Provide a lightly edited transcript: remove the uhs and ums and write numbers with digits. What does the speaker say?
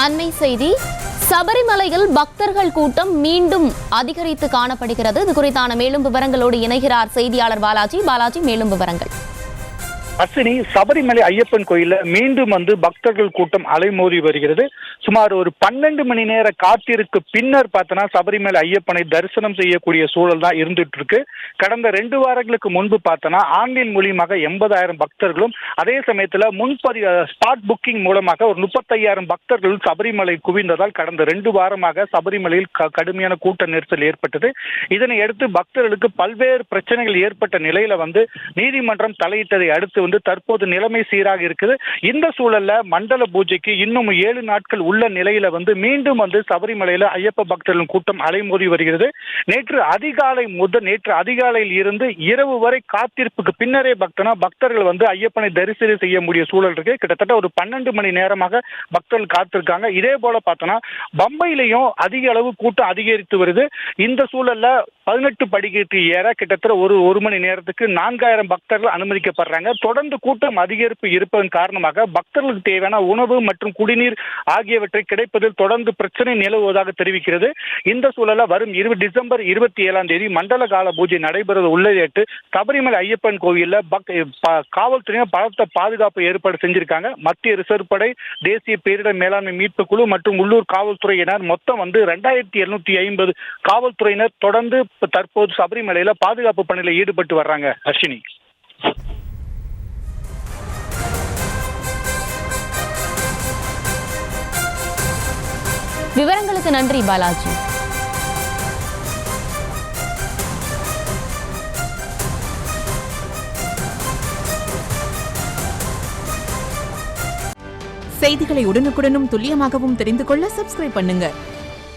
அண்மை செய்தி. சபரிமலையில் பக்தர்கள் கூட்டம் மீண்டும் அதிகரித்து காணப்படுகிறது. இது குறித்தான மேலும் விவரங்களோடு இணைகிறார் செய்தியாளர் பாலாஜி. பாலாஜி, மேலும் விவரங்கள். அஸ்வினி, சபரிமலை ஐயப்பன் கோயில்ல மீண்டும் பக்தர்கள் கூட்டம் அலைமோதி வருகிறது. சுமார் ஒரு 12 மணி நேர காத்திற்கு பின்னர் பார்த்தனா சபரிமலை ஐயப்பனை தரிசனம் செய்யக்கூடிய சூழல் தான் இருந்துட்டு இருக்கு. கடந்த 2 வாரங்களுக்கு முன்பு பார்த்தனா ஆன்லைன் மூலியமாக 80,000 பக்தர்களும், அதே சமயத்துல முன்பதிவு ஸ்பாட் புக்கிங் மூலமாக ஒரு 35,000 பக்தர்கள் சபரிமலை குவிந்ததால் கடந்த 2 வாரமாக சபரிமலையில் கடுமையான கூட்ட நெரிசல் ஏற்பட்டது. இதனை அடுத்து பக்தர்களுக்கு பல்வேறு பிரச்சனைகள் ஏற்பட்ட நிலையில நீதிமன்றம் தலையிட்டதை அடுத்து தற்போது நிலைமை சீராக இருக்குது. இந்த சூழல்ல மண்டல பூஜைக்கு இன்னும் 7 நாட்கள் உள்ள நிலையில மீண்டும் சபரிமலையில ஐயப்ப பக்தர்களின் கூட்டம் அலைமோதி வருகிறது. நேற்று அதிகாலையில் இருந்து இரவு வரை காத்திருப்புக்கு பின்னரே பக்தர்கள் ஐயப்பனை தரிசனம் செய்ய முடிய சூழல் இருக்கு. கிட்டத்தட்ட ஒரு 12 மணி நேரமாக பக்தர்கள் காத்திருக்காங்க. இதே போல பார்த்தோம்னா பம்பையிலையும் அதிக அளவு கூட்டம் அதிகரித்து வருது. இந்த சூழல்ல 18 படிக்கட்டு ஏற கிட்டத்தட்ட ஒரு மணி நேரத்துக்கு 4,000 பக்தர்கள் அனுமதிக்கப்படுறாங்க. தொடர்ந்து கூட்டம் அதிகரிப்பு இருப்பதன் காரணமாக பக்தர்களுக்கு தேவையான உணவு மற்றும் குடிநீர் ஆகியவற்றை கிடைப்பதில் தொடர்ந்து பிரச்சனை நிலவுவதாக தெரிவிக்கிறது. இந்த சூழல வரும் டிசம்பர் 27ஆம் தேதி மண்டல கால பூஜை நடைபெறுவது உள்ளதையிட்டு சபரிமலை ஐயப்பன் கோவில்ல காவல்துறையினர் பலத்த பாதுகாப்பு ஏற்பாடு செஞ்சிருக்காங்க. மத்திய ரிசர்வ் படை, தேசிய பேரிடர் மேலாண்மை மீட்பு குழு மற்றும் உள்ளூர் காவல்துறையினர் மொத்தம் 2750 காவல்துறையினர் தொடர்ந்து தற்போது சபரிமலையில பாதுகாப்பு பணியில் ஈடுபட்டு வர்றாங்க. அஸ்வினி, விவரங்களுக்கு நன்றி பாலாஜி. செய்திகளை உடனுக்குடனும் துல்லியமாகவும் தெரிந்து கொள்ள சப்ஸ்கிரைப் பண்ணுங்க.